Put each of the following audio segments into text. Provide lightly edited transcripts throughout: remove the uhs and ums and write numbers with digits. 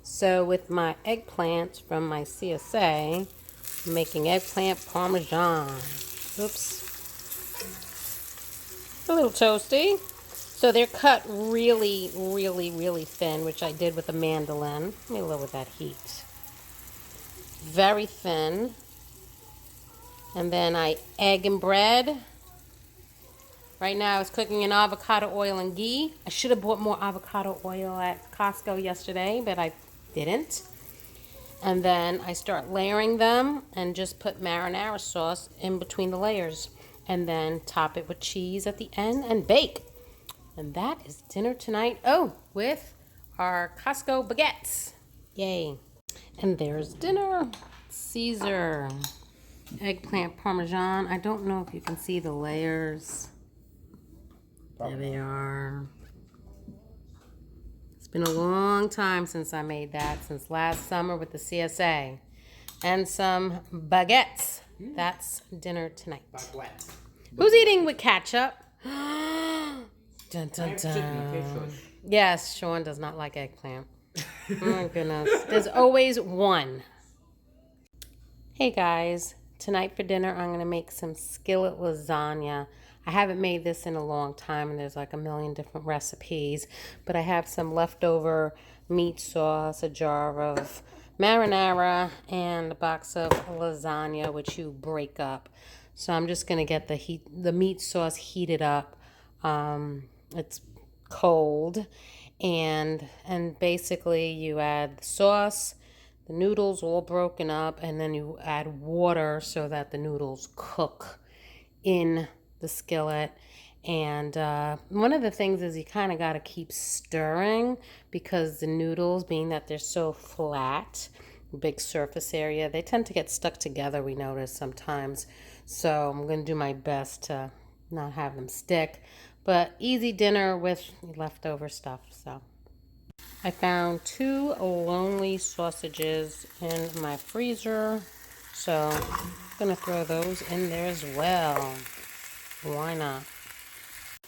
So with my eggplants from my CSA, I'm making eggplant parmesan. Oops. A little toasty. So they're cut really, really, really thin, which I did with a mandolin. Let me lower that heat. Very thin. And then I egg and bread. Right now I was cooking in avocado oil and ghee. I should have bought more avocado oil at Costco yesterday, but I didn't. And then I start layering them and just put marinara sauce in between the layers. And then top it with cheese at the end and bake. And that is dinner tonight. Oh, with our Costco baguettes. Yay. And there's dinner. Caesar. Eggplant Parmesan. I don't know if you can see the layers. There they are. It's been a long time since I made that, since last summer with the CSA. And some baguettes. That's dinner tonight. Baguette. Who's eating with ketchup? Dun, dun, dun. Yes, Sean does not like eggplant. Oh my goodness. There's always one. Hey guys, tonight for dinner I'm going to make some skillet lasagna. I haven't made this in a long time and there's like a million different recipes, but I have some leftover meat sauce, a jar of marinara, and a box of lasagna which you break up. So I'm just going to get the meat sauce heated up. It's cold, and basically you add the sauce, the noodles all broken up, and then you add water so that the noodles cook in the skillet. And one of the things is you kind of got to keep stirring, because the noodles, being that they're so flat, big surface area, they tend to get stuck together, we notice sometimes. So I'm going to do my best to not have them stick, but easy dinner with leftover stuff. So I found 2 lonely sausages in my freezer, so I'm going to throw those in there as well. Why not?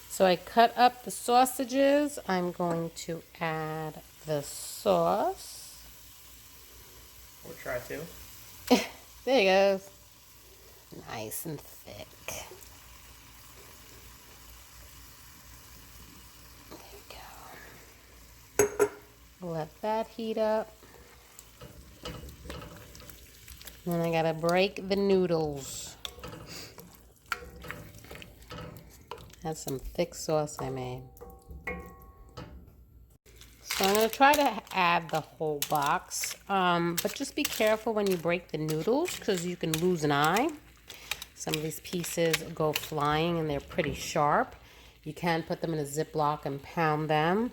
So I cut up the sausages. I'm going to add the sauce. We'll try to. There he goes. Nice and thick. There we go. Let that heat up. Then I gotta break the noodles. That's some thick sauce I made. So I'm gonna try to add the whole box, but just be careful when you break the noodles, because you can lose an eye. Some of these pieces go flying and they're pretty sharp. You can put them in a Ziploc and pound them,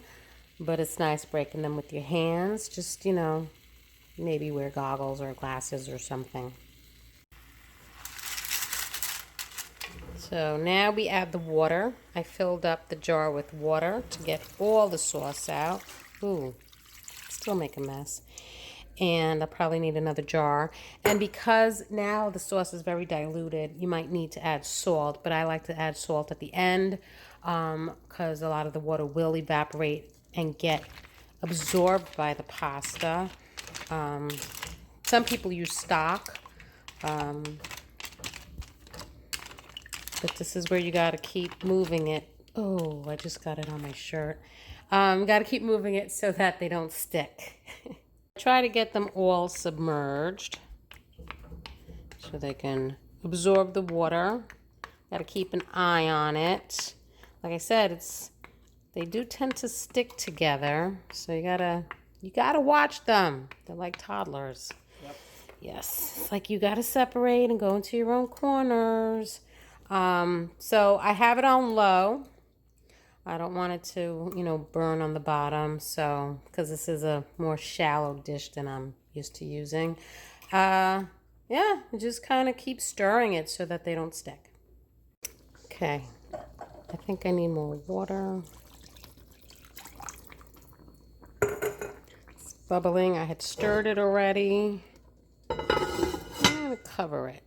but it's nice breaking them with your hands. Just, you know, maybe wear goggles or glasses or something. So now we add the water. I filled up the jar with water to get all the sauce out. Ooh, still make a mess. And I'll probably need another jar. And because now the sauce is very diluted, you might need to add salt, but I like to add salt at the end, because a lot of the water will evaporate and get absorbed by the pasta. Some people use stock, but this is where you got to keep moving it. Oh, I just got it on my shirt. Got to keep moving it so that they don't stick. Try to get them all submerged so they can absorb the water. Got to keep an eye on it. Like I said, they do tend to stick together, so you gotta watch them. They're like toddlers. Yep. Yes, it's like you gotta separate and go into your own corners. So I have it on low. I don't want it to, burn on the bottom, so, because this is a more shallow dish than I'm used to using. Yeah, just kind of keep stirring it so that they don't stick. Okay, I think I need more water. It's bubbling. I had stirred it already. I'm going to cover it.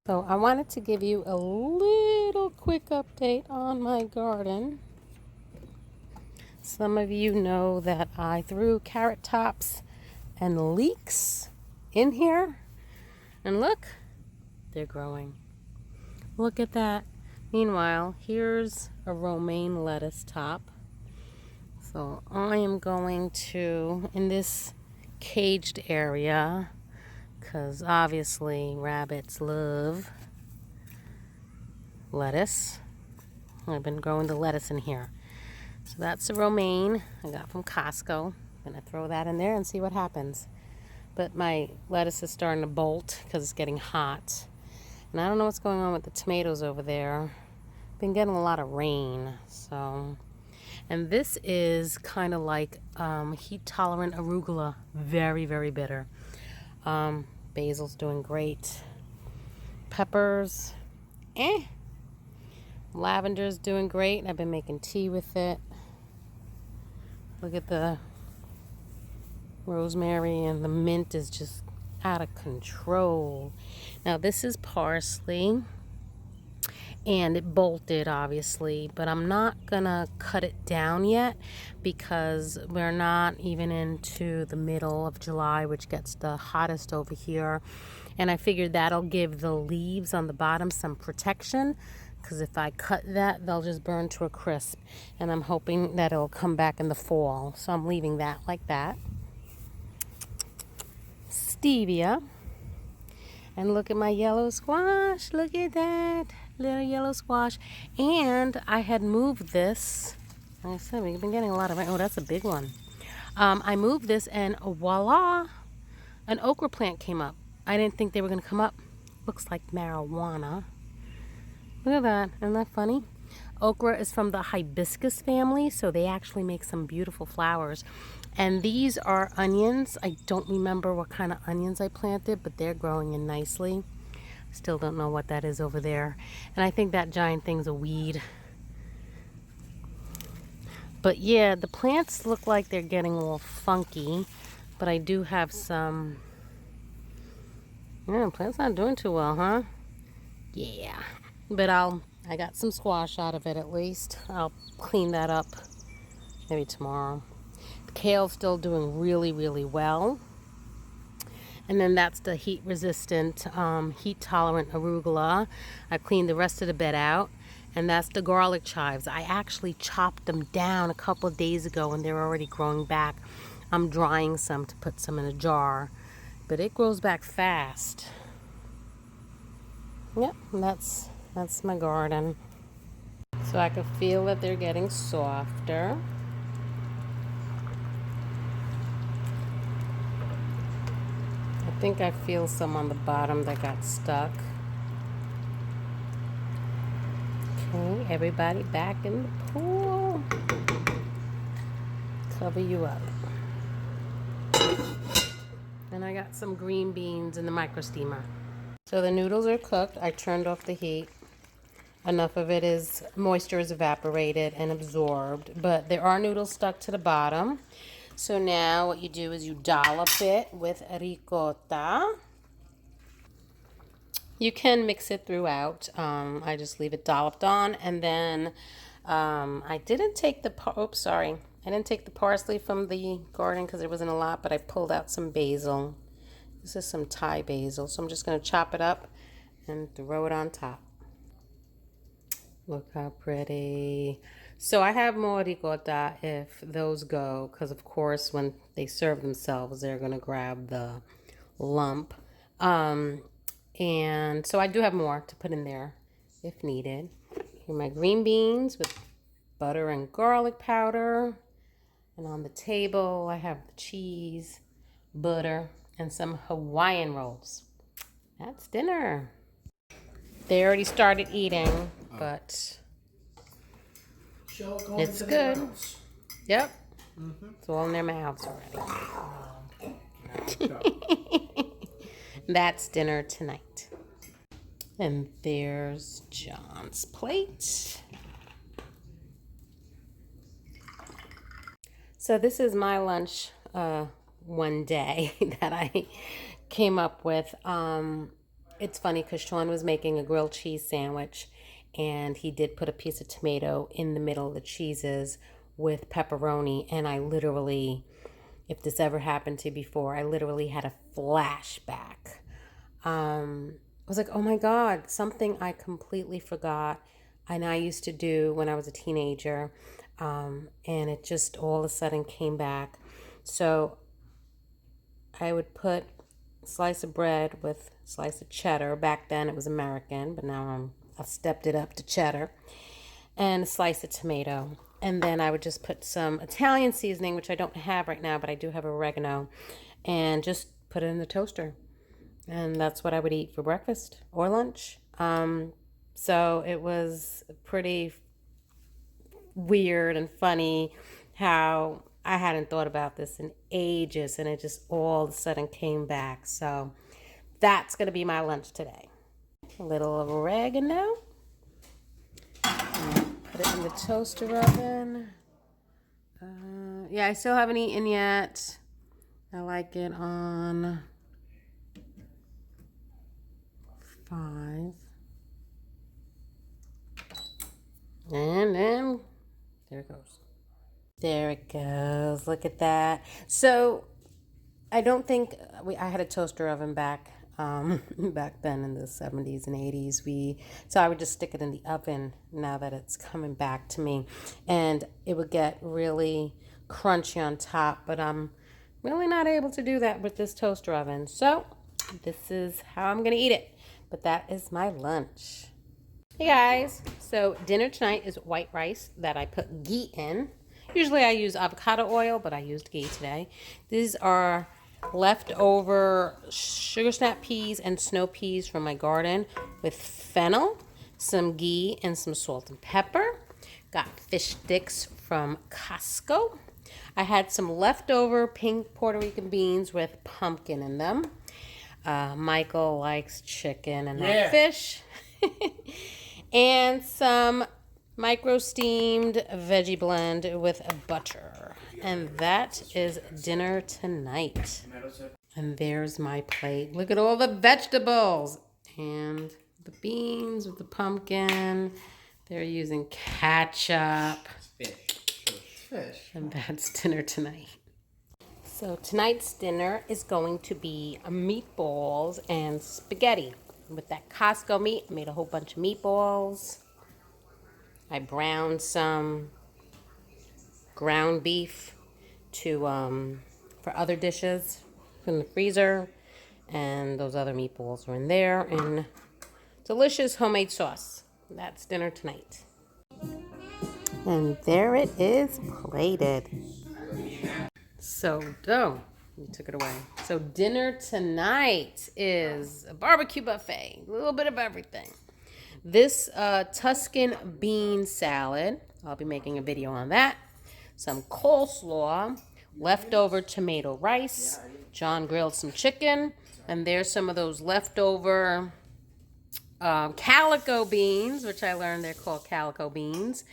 So I wanted to give you a little quick update on my garden. Some of you know that I threw carrot tops and leeks in here. And look, they're growing. Look at that. Meanwhile, here's a romaine lettuce top. So I am going to, in this caged area, because obviously rabbits love lettuce. I've been growing the lettuce in here. So that's the romaine I got from Costco. I'm going to throw that in there and see what happens. But my lettuce is starting to bolt because it's getting hot. And I don't know what's going on with the tomatoes over there. Been getting a lot of rain. So, and this is kind of like heat tolerant arugula. Very, very bitter. Basil's doing great. Peppers, Lavender's doing great. I've been making tea with it. Look at the rosemary, and the mint is just out of control. Now this is parsley, and it bolted obviously, but I'm not gonna cut it down yet because we're not even into the middle of July, which gets the hottest over here. And I figured that'll give the leaves on the bottom some protection, because if I cut that, they'll just burn to a crisp. And I'm hoping that it'll come back in the fall. So I'm leaving that like that. Stevia. And look at my yellow squash. Look at that little yellow squash. And I had moved this. Like I said, we've been getting a lot of rain. Oh, that's a big one. I moved this, and voila, an okra plant came up. I didn't think they were going to come up. Looks like marijuana. Look at that. Isn't that funny? Okra is from the hibiscus family, so they actually make some beautiful flowers. And these are onions. I don't remember what kind of onions I planted, but they're growing in nicely. Still don't know what that is over there. And I think that giant thing's a weed. But yeah, the plants look like they're getting all funky. But I do have some... Yeah, plant's not doing too well, huh? Yeah. But I got some squash out of it at least. I'll clean that up maybe tomorrow. The kale's still doing really, really well. And then that's the heat-resistant, heat-tolerant arugula. I cleaned the rest of the bed out. And that's the garlic chives. I actually chopped them down a couple of days ago, and they're already growing back. I'm drying some to put some in a jar. But it grows back fast. Yep, that's my garden. So I can feel that they're getting softer. I think I feel some on the bottom that got stuck. Okay, everybody back in the pool. Cover you up. And I got some green beans in the micro steamer. So the noodles are cooked. I turned off the heat. Enough of it is, moisture is evaporated and absorbed, but there are noodles stuck to the bottom. So now what you do is you dollop it with ricotta. You can mix it throughout. I just leave it dolloped on, and then I didn't take the I didn't take the parsley from the garden because there wasn't a lot, but I pulled out some basil. This is some Thai basil, so I'm just going to chop it up and throw it on top. Look how pretty. So I have more ricotta if those go, because of course when they serve themselves, they're going to grab the lump. And so I do have more to put in there if needed. Here are my green beans with butter and garlic powder. And on the table, I have the cheese, butter, and some Hawaiian rolls. That's dinner. They already started eating, but it's good. Yep. It's all in their mouths already. That's dinner tonight. And there's John's plate. So this is my lunch one day that I came up with. It's funny because Sean was making a grilled cheese sandwich, and he did put a piece of tomato in the middle of the cheeses with pepperoni, and I literally, if this ever happened to you before, I literally had a flashback. I was like, oh my God, something I completely forgot and I used to do when I was a teenager, and it just all of a sudden came back. So I would put a slice of bread with a slice of cheddar. Back then it was American, but now I've stepped it up to cheddar, and a slice of tomato. And then I would just put some Italian seasoning, which I don't have right now, but I do have oregano, and just put it in the toaster. And that's what I would eat for breakfast or lunch. So it was pretty weird and funny how I hadn't thought about this in ages, and it just all of a sudden came back. So that's going to be my lunch today. A little oregano. Put it in the toaster oven. Yeah, I still haven't eaten yet. I like it on 5. And then there it goes. There it goes. Look at that. So I don't think I had a toaster oven back then in the 70s and 80s. So I would just stick it in the oven now that it's coming back to me, and it would get really crunchy on top, but I'm really not able to do that with this toaster oven. So this is how I'm gonna eat it. But that is my lunch. Hey guys, so dinner tonight is white rice that I put ghee in. Usually I use avocado oil, but I used ghee today. These are leftover sugar snap peas and snow peas from my garden with fennel, some ghee, and some salt and pepper. Got fish sticks from Costco. I had some leftover pink Puerto Rican beans with pumpkin in them. Michael likes chicken and not fish. And some micro steamed veggie blend with butter. And that is dinner tonight. And there's my plate. Look at all the vegetables. And the beans with the pumpkin. They're using ketchup. Fish. And that's dinner tonight. So tonight's dinner is going to be meatballs and spaghetti. With that Costco meat, I made a whole bunch of meatballs. I browned some ground beef for other dishes from the freezer, and those other meatballs are in there, and delicious homemade sauce. That's dinner tonight. And there it is, plated. You took it away. So dinner tonight is a barbecue buffet, a little bit of everything. This Tuscan bean salad, I'll be making a video on that. Some coleslaw, leftover tomato rice. John grilled some chicken, and there's some of those leftover calico beans, which I learned they're called calico beans.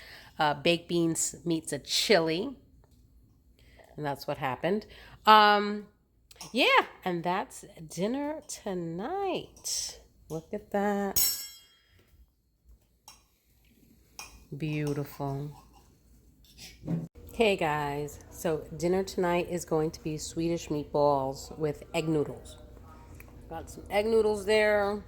Baked beans meets a chili, and that's what happened. Yeah, and that's dinner tonight. Look at that. Beautiful. Okay, guys, so dinner tonight is going to be Swedish meatballs with egg noodles. Got some egg noodles there.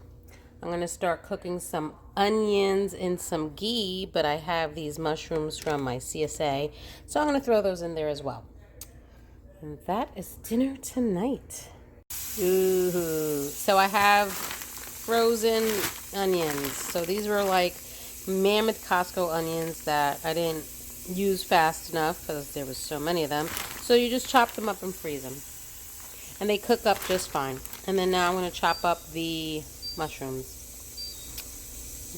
I'm going to start cooking some onions in some ghee, but I have these mushrooms from my CSA, so I'm going to throw those in there as well. And that is dinner tonight. Ooh. So I have frozen onions. So these were like mammoth Costco onions that I didn't use fast enough because there was so many of them. So you just chop them up and freeze them. And they cook up just fine. And then now I'm going to chop up the mushrooms.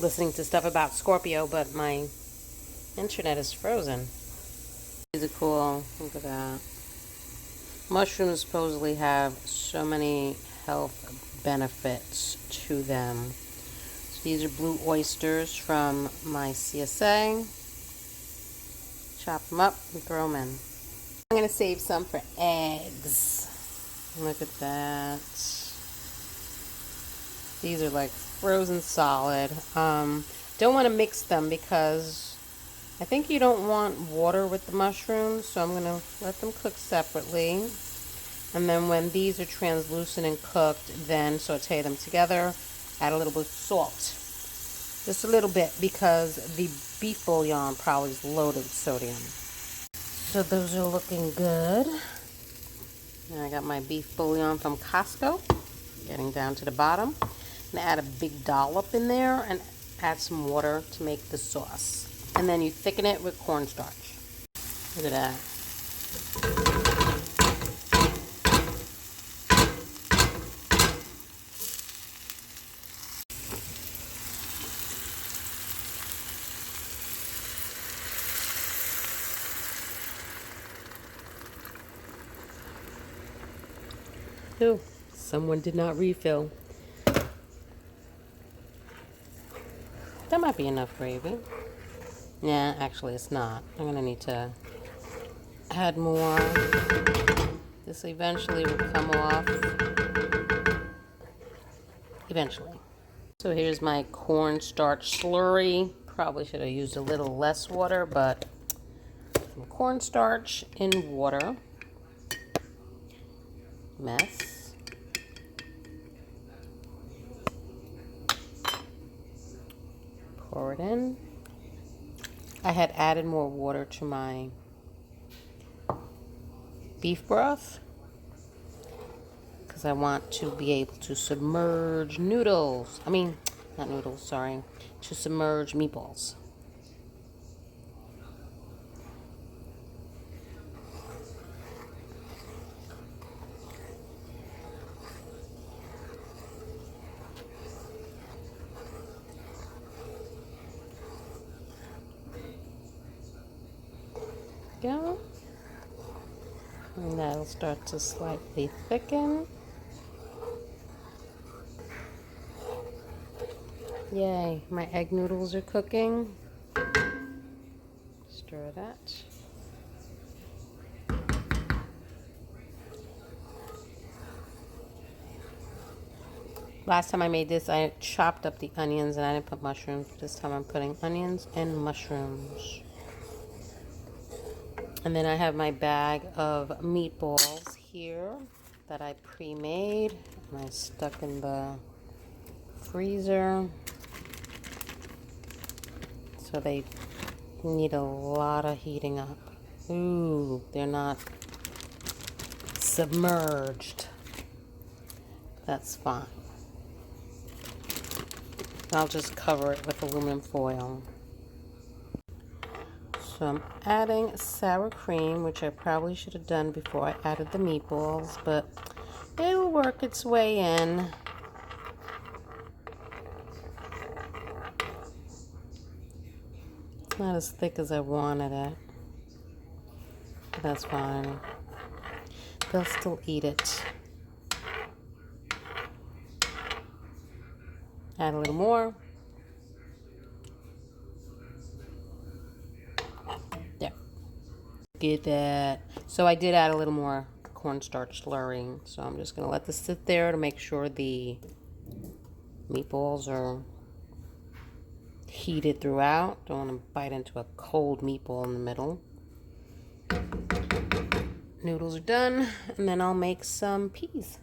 Listening to stuff about Scorpio, but my internet is frozen. These are cool. Look at that. Mushrooms supposedly have so many health benefits to them. So these are blue oysters from my CSA. Chop them up and throw them in. I'm going to save some for eggs. Look at that. These are like frozen solid. Don't want to mix them because I think you don't want water with the mushrooms, so I'm going to let them cook separately. And then when these are translucent and cooked, then saute them together. Add a little bit of salt. Just a little bit, because the beef bouillon probably is loaded with sodium. So those are looking good. And I got my beef bouillon from Costco. Getting down to the bottom. And add a big dollop in there and add some water to make the sauce. And then you thicken it with cornstarch. Look at that. Ooh, someone did not refill. That might be enough gravy. Yeah, actually it's not. I'm gonna need to add more. This eventually will come off. Eventually. So here's my cornstarch slurry. Probably should have used a little less water, but some cornstarch in water. Mess. Pour it in. I had added more water to my beef broth because I want to be able to submerge noodles. I mean, not noodles, sorry. To submerge meatballs. Go. And that'll start to slightly thicken. Yay, my egg noodles are cooking. Stir that. Last time I made this, I chopped up the onions and I didn't put mushrooms. This time I'm putting onions and mushrooms. And then I have my bag of meatballs here that I pre-made and I stuck in the freezer. So they need a lot of heating up. Ooh, they're not submerged. That's fine. I'll just cover it with aluminum foil. So I'm adding sour cream, which I probably should have done before I added the meatballs, but it'll work its way in. It's not as thick as I wanted it, but that's fine. They'll still eat it. Add a little more. There. Get that. So I did add a little more cornstarch slurry. So I'm just going to let this sit there to make sure the meatballs are heated throughout. Don't want to bite into a cold meatball in the middle. Noodles are done. And then I'll make some peas.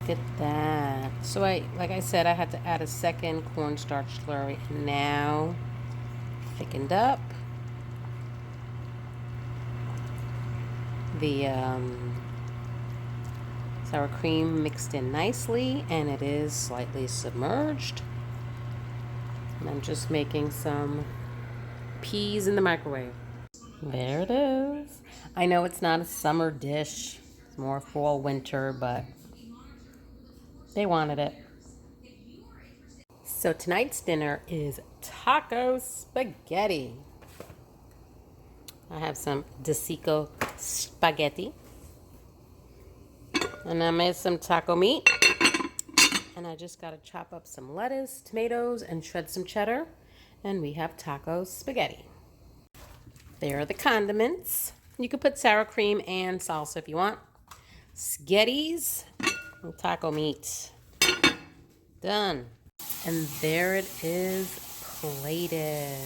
Look at that. So like I said, I had to add a second cornstarch slurry. Now thickened up. The sour cream mixed in nicely, and it is slightly submerged. And I'm just making some peas in the microwave. There it is. I know it's not a summer dish. It's more fall, winter, but they wanted it. So tonight's dinner is taco spaghetti. I have some Desico spaghetti. And I made some taco meat. And I just got to chop up some lettuce, tomatoes, and shred some cheddar. And we have taco spaghetti. There are the condiments. You could put sour cream and salsa if you want. Spaghettis and taco meat. Done. And there it is, plated.